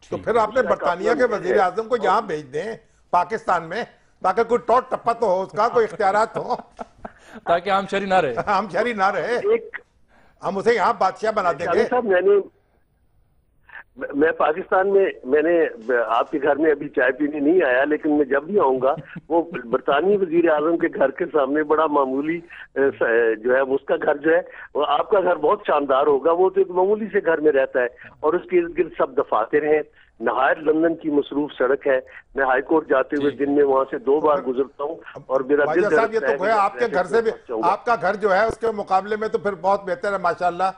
तो फिर आपने बरतानिया के वजीर आजम को यहाँ भेज दें पाकिस्तान में, ताकि कोई टॉट टप्पा तो हो, उसका कोई इख्तियारात हो, ताकि आम शहरी ना रहे। हम शहरी ना रहे, हम उसे यहाँ बादशाह बना देंगे। साहब मैं पाकिस्तान में मैंने आपके घर में अभी चाय पीने नहीं आया, लेकिन मैं जब भी आऊंगा वो बरतानी वजीर आजम के घर के सामने बड़ा मामूली जो है उसका घर जो है, वो आपका घर बहुत शानदार होगा। वो तो एक मामूली से घर में रहता है और उसके इर्द गिर्द सब दफातर हैं। नहायत लंदन की मसरूफ सड़क है। मैं हाई कोर्ट जाते हुए दिन में वहां से 2 बार गुजरता हूँ और मेरा दिल साहब, ये धड़कता है तो है आपके घर से भी, आपका घर जो है उसके मुकाबले में तो फिर बहुत बेहतर है माशाल्लाह।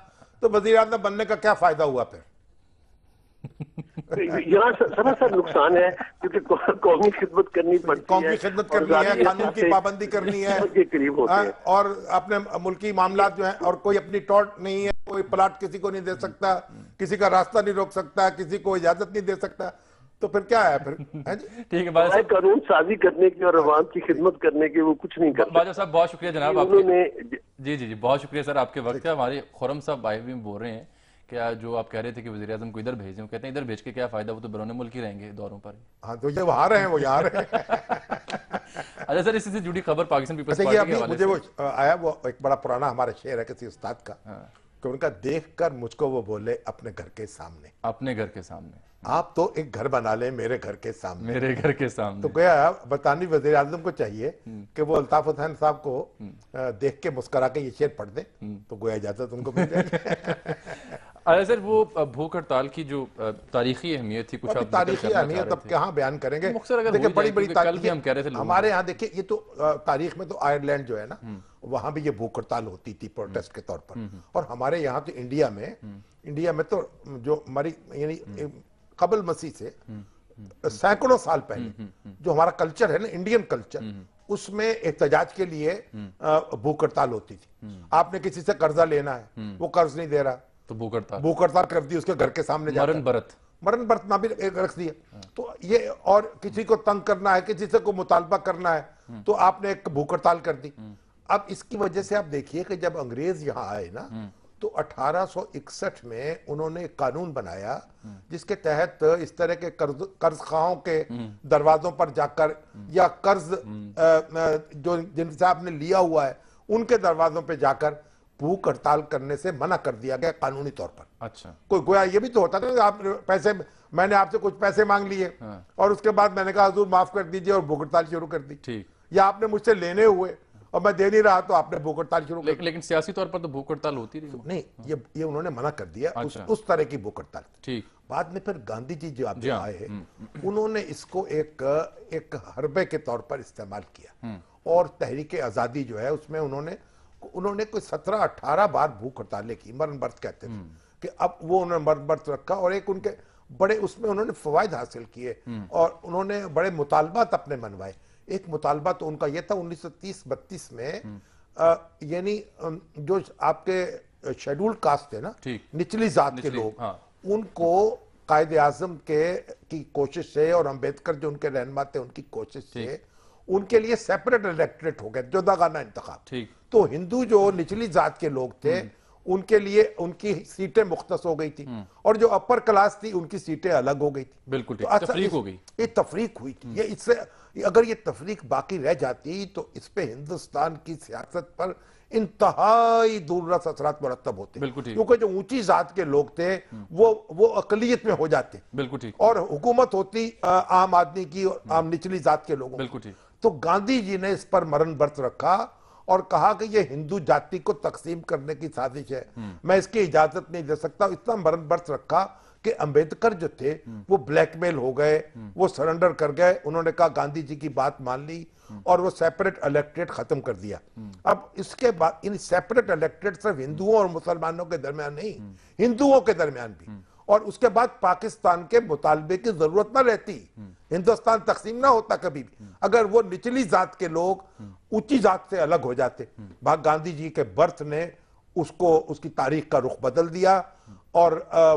तो वजीर आजम बनने का क्या फायदा हुआ फिर? यहाँ सरासर नुकसान है, क्योंकि कौमी खिदमत करनी पड़ती है, कौम की खिदमत करनी है, कानून की पाबंदी करनी है के करीब होते हैं। और अपने मुल्की मामलात जो है, और कोई अपनी टॉट नहीं है, कोई प्लाट किसी को नहीं दे सकता, किसी का रास्ता नहीं रोक सकता, किसी को इजाजत नहीं दे सकता। तो फिर क्या है फिर? ठीक है बाजवा साहब, कानून साजी करने की और अवाम की खिदमत करने की वो कुछ नहीं करते। बाजवा साहब बहुत शुक्रिया जनाब उन्होंने आपके। जी जी जी, बहुत शुक्रिया सर आपके वक्त का। हमारे खुरम साहब भाई भी बोल रहे हैं क्या जो आप कह रहे थे कि वज़ीर आज़म को इधर भेजें, वो कहते हैं इधर भेज के क्या फायदा, वो तो बरौने मुल्क ही रहेंगे दौरों पर। हाँ, तो ये वहां रहे हैं, वो यहाँ रहे हैं। अच्छा सर, इसी से जुड़ी खबर पाकिस्तान पीपल्स अच्छा, ये पार्टी के अभी हवाले मुझे से। वो आया, वो एक बड़ा पुराना हमारा शेर है किसी उस्ताद का, कि उनका देखकर मुझको वो बोले अपने घर के सामने, अपने घर के सामने आप तो एक घर बना ले मेरे घर के सामने। मेरे घर के सामने। तो गया बरतानी वज़ीर आज़म को चाहिए कि वो अल्ताफ हुसैन साहब को देख के मुस्करा के ये शेर पढ़ दे, तो गोया इजाजत उनको मिल जाएगी। सर वो भूख हड़ताल की जो तारीखी अहमियत थी, कुछ आप तारीखी अहमियत अब कहाँ बयान करेंगे। देखिए बड़ी बड़ी कल भी हम कह रहे थे हमारे यहाँ, देखिए ये तो तारीख में तो आयरलैंड जो है ना, वहां भी ये भूख हड़ताल होती थी प्रोटेस्ट के तौर पर, और हमारे यहाँ तो इंडिया में तो जो हमारी यानी कबल मसीह से सैकड़ों साल पहले जो हमारा कल्चर है ना, इंडियन कल्चर, उसमें एहतजाज के लिए भूख हड़ताल होती थी। आपने किसी से कर्जा लेना है, वो कर्ज नहीं दे रहा तो भूख हड़ताल कर दी, उसके घर के सामने मरण बरतना भी रख दिया। तो ये, और किसी को तंग करना है, किसी से को मुतालबा करना है, तो आपने एक भूख हड़ताल कर दी। अब इसकी वजह से आप देखिए कि जब अंग्रेज यहाँ आए ना, तो 1861 में उन्होंने एक कानून बनाया जिसके तहत इस तरह के कर्ज खाओं के दरवाजों पर जाकर, या कर्ज जो जिनसे आपने लिया हुआ है उनके दरवाजों पे जाकर भूख हड़ताल करने से मना कर दिया गया कानूनी तौर पर। अच्छा, कोई गोया ये भी तो होता था कि आप पैसे, मैंने आपसे कुछ पैसे मांग लिए और उसके बाद मैंने कहा हुजूर माफ कर दीजिए और भूख हड़ताल शुरू कर दी, ठीक, या आपने मुझसे लेने हुए और मैं दे नहीं रहा तो आपने भूख हड़ताल शुरू कर दी। लेकिन सियासी तौर पर तो भूख हड़ताल होती रही नहीं, ये उन्होंने मना कर दिया। अच्छा। उस तरह की भूख हड़ताल। ठीक। बाद में फिर गांधी जी जो आप आए हैं, उन्होंने इसको एक हरबे के तौर पर इस्तेमाल किया, और तहरीक आजादी जो है उसमें उन्होंने कोई 17-18 बार भूख हड़तालें की, मरण बर्त कहते थे, कि अब वो उन्होंने मरण बर्त रखा, और एक उनके बड़े उसमें उन्होंने फवायद हासिल किए, और उन्होंने बड़े मुतालबात अपने मनवाए। एक मुतालबा तो उनका यह था 1930-32 में, यानी जो आपके शेड्यूल्ड कास्ट थे ना, निचली जात के लोग, उनको कायदे आजम की कोशिश से और अंबेडकर जो उनके रहनुमा थे उनकी कोशिश से उनके लिए सेपरेट इलेक्टोरेट हो गया, जुदागाना इंतखाब। तो हिंदू जो निचली जात के लोग थे उनके लिए उनकी सीटें मुख्तस हो गई थी, और जो अपर क्लास थी उनकी सीटें अलग हो गई थी। बिल्कुल तो तफरीक हो गई, ये तफरीक हुई थी। ये इससे अगर ये तफरीक बाकी रह जाती तो इस पे हिंदुस्तान की सियासत पर इंतहाई दूररस असरात मुरतब होते, क्योंकि जो ऊंची जात के लोग थे वो अकलियत में हो जाते, बिल्कुल ठीक, और हुकूमत होती आम आदमी की और आम निचली जात के लोगों, बिल्कुल ठीक। तो गांधी जी ने इस पर मरण व्रत रखा और कहा कि ये हिंदू जाति को तकसीम करने की साजिश है, मैं इसकी इजाजत नहीं दे सकता। इतना मरण व्रत रखा कि अंबेडकर जो थे वो ब्लैकमेल हो गए, वो सरेंडर कर गए। उन्होंने कहा गांधी जी की बात मान ली और वो सेपरेट इलेक्टोरेट खत्म कर दिया। अब इसके बाद इन सेपरेट इलेक्टोरेट सिर्फ हिंदुओं और मुसलमानों के दरमियान नहीं, हिंदुओं के दरमियान भी, और उसके बाद पाकिस्तान के मुतालबे की जरूरत न रहती, हिंदुस्तान तकसीम ना होता कभी भी, अगर वो निचली जात के लोग ऊंची जात से अलग हो जाते। गांधी जी के बर्थ ने उसकी तारीख का रुख बदल दिया, और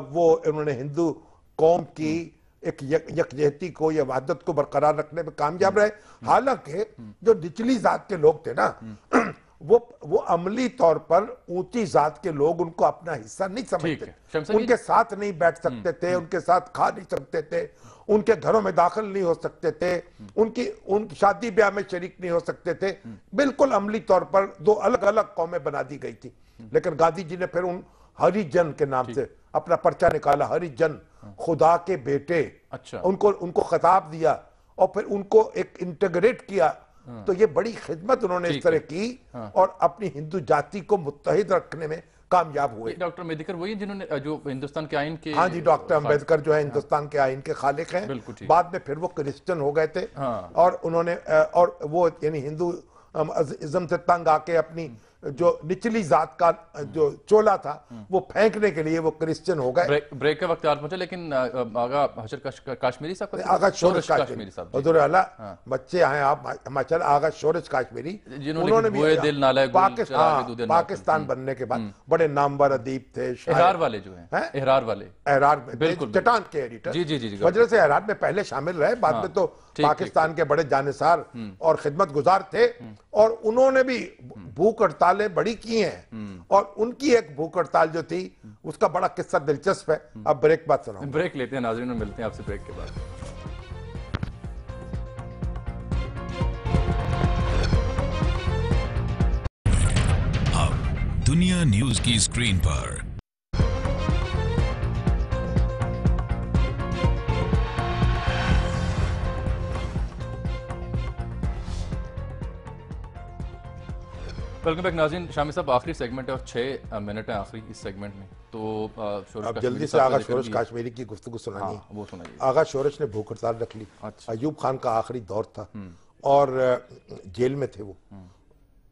वो उन्होंने हिंदू कौम की एक यकजहती को या वहदत को बरकरार रखने में कामयाब रहे। हालांकि जो निचली जात के लोग थे ना, वो अमली तौर पर ऊंची जात के लोग उनको अपना हिस्सा नहीं समझते, उनके साथ नहीं बैठ सकते थे, उनके साथ खा नहीं सकते थे, उनके घरों में दाखिल नहीं हो सकते थे, उनकी शादी ब्याह में शरीक नहीं हो सकते थे। बिल्कुल अमली तौर पर दो अलग अलग कौमें बना दी गई थी। लेकिन गांधी जी ने फिर उन हरिजन के नाम से अपना पर्चा निकाला, हरिजन, खुदा के बेटे। अच्छा। उनको खिताब दिया और फिर उनको एक इंटीग्रेट किया। तो ये बड़ी खिदमत उन्होंने इस तरह की, और अपनी हिंदू जाति को मुत्तहिद रखने में कामयाब हुए। डॉक्टर अम्बेडकर वही जिन्होंने जो हिंदुस्तान के आइन के, हाँ जी, डॉक्टर अम्बेडकर जो है हिंदुस्तान के आइन के खालिक हैं। बाद में फिर वो क्रिश्चियन हो गए थे, और उन्होंने और वो यानी हिंदू इज्म से तंग आके अपनी जो निचली जात का जो चोला था वो फेंकने के लिए वो क्रिश्चियन हो गए। ब्रेक का वक्त पहुंचा, लेकिन आगा हशर काश्मीरी साहब, आगा शोरश काश्मीरी साहब, हुजूर आला बच्चे आए आप हिमाचल, आगा शोरश काश्मीरी, उन्होंने भी पाकिस्तान बनने के बाद बड़े नामवर अदीब थे। एहरार वाले जो हैं, एहरार में बिल्कुल चटान के एडिटर, जी, वजह से एहरार में पहले शामिल रहे, बाद में तो पाकिस्तान के बड़े जानिसार और खिदमत गुजार थे, और उन्होंने भी भूख हड़तालें बड़ी की हैं। और उनकी एक भूख हड़ताल जो थी उसका बड़ा किस्सा दिलचस्प है। अब ब्रेक बाद सुनाऊं। ब्रेक लेते हैं नाज़रीन, और मिलते हैं आपसे ब्रेक के बाद। अब दुनिया न्यूज की स्क्रीन पर वेलकम बैक नाज़रीन। शामी साहब, आखिरी सेगमेंट है और 6 मिनट है आखिरी इस सेगमेंट में, तो अब जल्दी से आगा शोरश काश्मीरी की गुफ्तगू सुनानी है। वो सुनाइए। आगा शोरश ने भूख हड़ताल रख ली। अच्छा। अयूब खान का आखिरी दौर था और जेल में थे वो,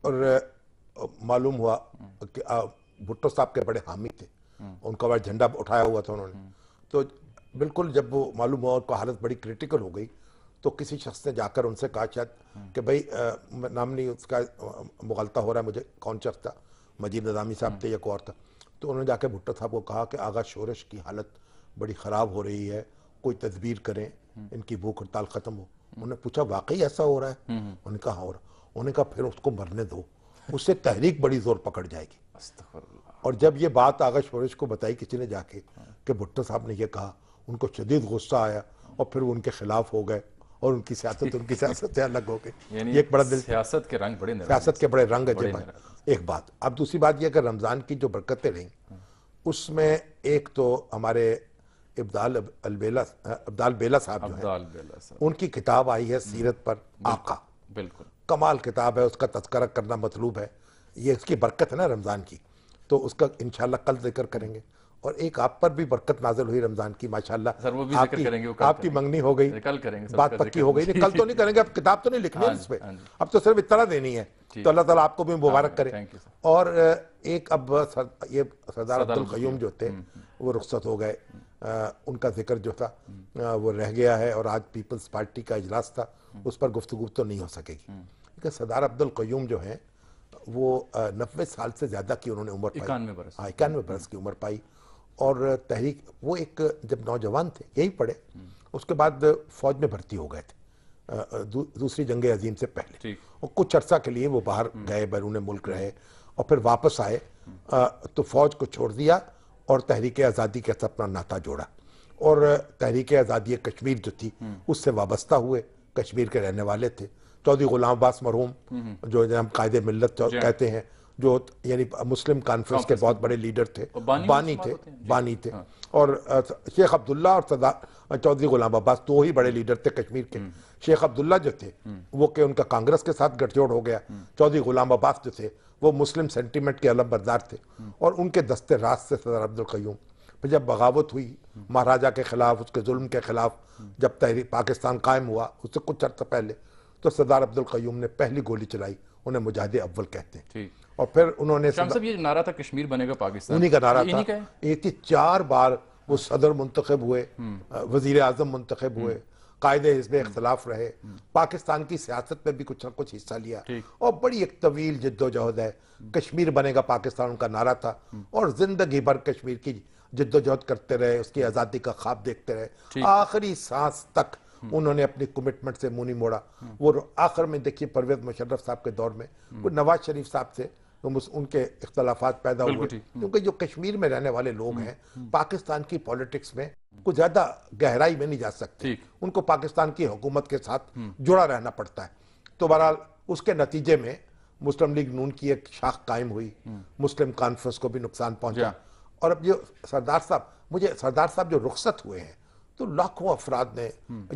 और मालूम हुआ कि भुट्टो साहब के बड़े हामी थे, उनका बड़ा झंडा उठाया हुआ था उन्होंने। तो बिल्कुल जब वो मालूम हुआ उनका हालत बड़ी क्रिटिकल हो गई, तो किसी शख्स ने जाकर उनसे कहा शायद कि भाई नाम नहीं उसका मुगलता हो रहा है मुझे, कौन शख्स था, मजीद नज़ामी साहब थे या कोई और था। तो उन्होंने जाके भुट्टो साहब को कहा कि आगा शोरश की हालत बड़ी ख़राब हो रही है, कोई तदबीर करें, इनकी भूख हड़ताल ख़त्म हो। उन्होंने पूछा वाकई ऐसा हो रहा है? उन्होंने कहा हो रहा। उन्होंने कहा फिर उसको मरने दो, उससे तहरीक बड़ी जोर पकड़ जाएगी। और जब ये बात आगा शोरश को बताई किसी ने जाके कि भुट्टो साहब ने ये कहा, उनको शदीद गुस्सा आया और फिर वो उनके खिलाफ हो गए और उनकी सियासत से अलग हो गई। ये एक बड़ा सियासत के रंग बड़े अजब है। एक बात। अब दूसरी बात यह कि रमज़ान की जो बरकतें रहीं उसमें एक तो हमारे इब्दाल बेला साहब जो है, उनकी किताब आई है सीरत पर आका, बिल्कुल कमाल किताब है, उसका तज़किरा करना मतलूब है। ये इसकी बरकत है ना रमज़ान की, तो उसका इंशाल्लाह कल जिक्र करेंगे। और एक आप पर भी बरकत नाज़िल हुई रमज़ान की माशाल्लाह, सर वो भी जिक्र करेंगे, वो आपकी मंगनी हो गई, कल करेंगे, बात पक्की हो गई। नहीं कल तो नहीं करेंगे, अब किताब तो नहीं लिखनी है इस पे, अब तो सिर्फ इतना देनी है। तो अल्लाह ताला आपको भी मुबारक करे। और एक अब ये सरदार अब्दुल क़य्यूम जो थे वो रुखसत हो गए, उनका जिक्र जो था वो रह गया है, और आज पीपल्स पार्टी का इजलास था, उस पर गुफ्तगू तो नहीं हो सकेगी। क्योंकि सरदार अब्दुल क़य्यूम जो है वो 90 साल से ज़्यादा की उन्होंने उम्र पाई, 91 बरस की उम्र पाई। और तहरीक वो एक जब नौजवान थे यही पढ़े, उसके बाद फौज में भर्ती हो गए थे दूसरी जंग अजीम से पहले, और कुछ अरसा के लिए वो बाहर गए, बैरून मुल्क रहे, और फिर वापस आए तो फौज को छोड़ दिया और तहरीक आज़ादी के साथ अपना नाता जोड़ा, और तहरीक आज़ादी कश्मीर जो थी उससे वाबस्ता हुए, कश्मीर के रहने वाले थे। चौधरी गुलाम अब्बास मरहूम जो हम कायदे मिल्लत कहते हैं, जो यानी मुस्लिम कॉन्फ्रेंस के बहुत बड़े लीडर थे, बानी थे। और शेख अब्दुल्ला और चौधरी गुलाम अब्बास दो ही बड़े लीडर थे कश्मीर के। शेख अब्दुल्ला जो थे वो के उनका कांग्रेस के साथ गठजोड़ हो गया, चौधरी गुलाम अब्बास जो थे वो मुस्लिम सेंटीमेंट के अलम बरदार थे, और उनके दस्ते राज से सरदार अब्दुल क़य्यूम। फिर जब बगावत हुई महाराजा के खिलाफ, उसके जुल्म के खिलाफ, जब तहरीक पाकिस्तान कायम हुआ उससे कुछ अर्सा पहले, तो सरदार अब्दुल क़य्यूम ने पहली गोली चलाई, उन्हें मुजाहिद अव्वल कहते हैं। और फिर उन्होंने ये नारा था कश्मीर बनेगा पाकिस्तान, उन्हीं का नारा था। एक 4 बार वो सदर मुंतखब हुए, वजीर आजम मुंतखब हुए, कायदे हिज़्ब इख्तिलाफ रहे, पाकिस्तान की सियासत में भी कुछ ना कुछ हिस्सा लिया, और बड़ी एक तवील जिद्दोजहद है। कश्मीर बनेगा पाकिस्तान उनका नारा था, और जिंदगी भर कश्मीर की जिद्दोजहद करते रहे, उसकी आज़ादी का ख्वाब देखते रहे, आखिरी सांस तक उन्होंने अपनी कमिटमेंट से मुंह नहीं मोड़ा। वो आखिर में देखिए परवेज मुशर्रफ साहब के दौर में वो नवाज शरीफ साहब से उनके इख्तलाफात पैदा हुए, क्योंकि जो कश्मीर में रहने वाले लोग हैं पाकिस्तान की पॉलिटिक्स में कुछ ज्यादा गहराई में नहीं जा सकते, उनको पाकिस्तान की हुकूमत के साथ जुड़ा रहना पड़ता है। तो बहरहाल उसके नतीजे में मुस्लिम लीग नून की एक शाख कायम हुई, मुस्लिम कॉन्फ्रेंस को भी नुकसान पहुंचा। और अब जो सरदार साहब जो रुखसत हुए हैं, तो लाखों अफराद ने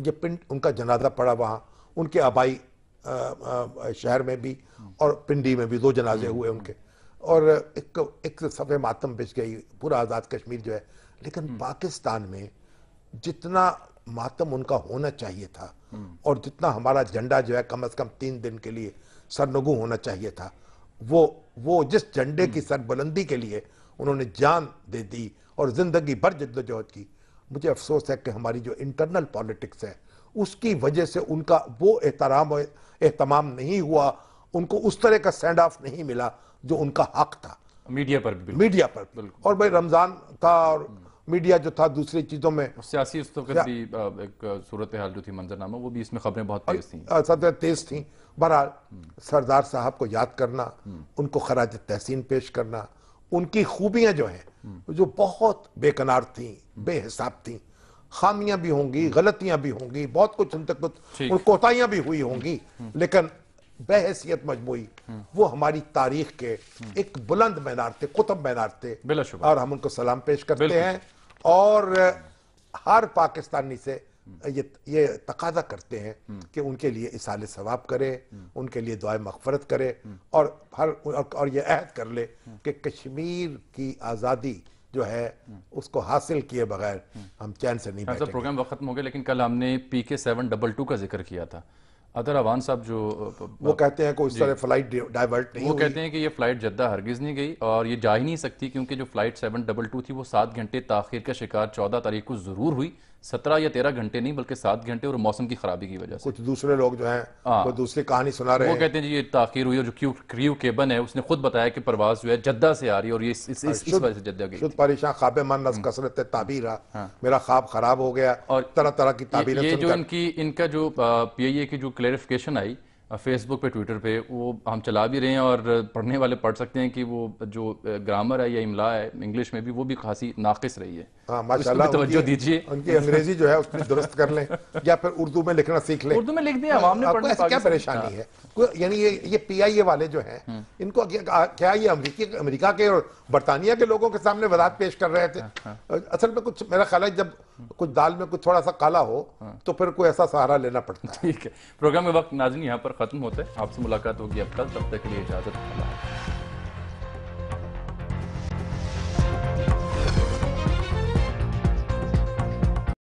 ये पिंड उनका जनाजा पड़ा वहाँ, उनके आबाई शहर में भी और पिंडी में भी 2 जनाजे हुए उनके, और एक सफ़े मातम बिछ गई पूरा आज़ाद कश्मीर जो है। लेकिन पाकिस्तान में जितना मातम उनका होना चाहिए था, और जितना हमारा झंडा जो है कम से कम 3 दिन के लिए सरनगू होना चाहिए था, वो जिस झंडे की सरबुलंदी के लिए उन्होंने जान दे दी और जिंदगी भर जिद्दोजहद की, मुझे अफसोस है कि हमारी जो इंटरनल पॉलिटिक्स है उसकी वजह से उनका वो एहतमाम नहीं हुआ, उनको उस तरह का स्टैंड ऑफ नहीं मिला जो उनका हक था मीडिया पर और भाई रमजान था और मीडिया जो था दूसरी चीजों में सियासी उस वक्त भी एक सूरत हाल जो थी, मंजरनामा, वो भी इसमें खबरें बहुत तेज थी। बहरहाल सरदार साहब को याद करना, उनको खराज तहसीन पेश करना, उनकी खूबियां जो हैं जो बहुत बेकनार थी, बेहिसाब थी, खामियां भी होंगी, गलतियां भी होंगी, बहुत कुछ उन तक कोताहियां भी हुई होंगी, लेकिन बहैसियत मजमूई वो हमारी तारीख के एक बुलंद मीनार थे, कुतुब मीनार थे, और हम उनको सलाम पेश करते हैं। और हर पाकिस्तानी से ये तकाजा करते हैं कि उनके लिए इसाले सवाब करे, उनके लिए दुआए मग़फ़िरत करे और ये अहद कर ले कि कश्मीर की आज़ादी जो है उसको हासिल किए बगैर हम चैन से नहीं बैठेंगे। प्रोग्राम वक्त खत्म हो गया, लेकिन कल हमने PK 722 का जिक्र किया था। अदर अवान साहब जो वो कहते हैं कोई इस तरह फ्लाइट डाइवर्ट नहीं वो हुई। कहते हैं कि ये फ्लाइट जद्दा हरगिज नहीं गई और ये जा ही नहीं सकती, क्योंकि जो फ्लाइट 722 थी वो 7 घंटे ताखिर का शिकार 14 तारीख को जरूर हुई, 17 या 13 घंटे नहीं बल्कि 7 घंटे, और मौसम की खराबी की वजह से। कुछ दूसरे लोग जो हैं वो दूसरी कहानी सुना रहे वो हैं। कहते हैं जी ये ताखिर हुई, और जो क्रू केबन है उसने खुद बताया कि परवाज जो है जद्दा से आ रही है और ये इस वजह से जद्दा गई। शुद्ध परेशान ख्वाब मन कसरत ताबीर मेरा ख्वाब खराब हो गया और तरह तरह की ताबीरें ये जो इनका जो PIA की जो क्लैरिफिकेशन आई फेसबुक पे ट्विटर पे, वो हम चला भी रहे हैं और पढ़ने वाले पढ़ सकते हैं कि वो जो ग्रामर है या इमला है इंग्लिश में भी वो भी खासी नाकिस रही है। हाँ माशाल्लाह, तवज्जो दीजिए। उनकी अंग्रेजी जो है उसमें दुरुस्त कर लें या फिर उर्दू में लिखना सीख लें। उर्दू में लिख दें, आवाम ने पढ़ने क्या परेशानी है? यानी ये PIA वाले जो हैं इनको क्या ये अमेरिका के और बरतानिया के लोगों के सामने वजाहत पेश कर रहे थे? असल में कुछ मेरा ख्याल है जब कुछ दाल में कुछ थोड़ा सा काला हो तो फिर कोई ऐसा सहारा लेना पड़ता है। ठीक है, प्रोग्राम में वक्त नाज़रीन यहाँ पर खत्म होता है। आपसे मुलाकात होगी अब कल, तब तक के लिए इजाजत।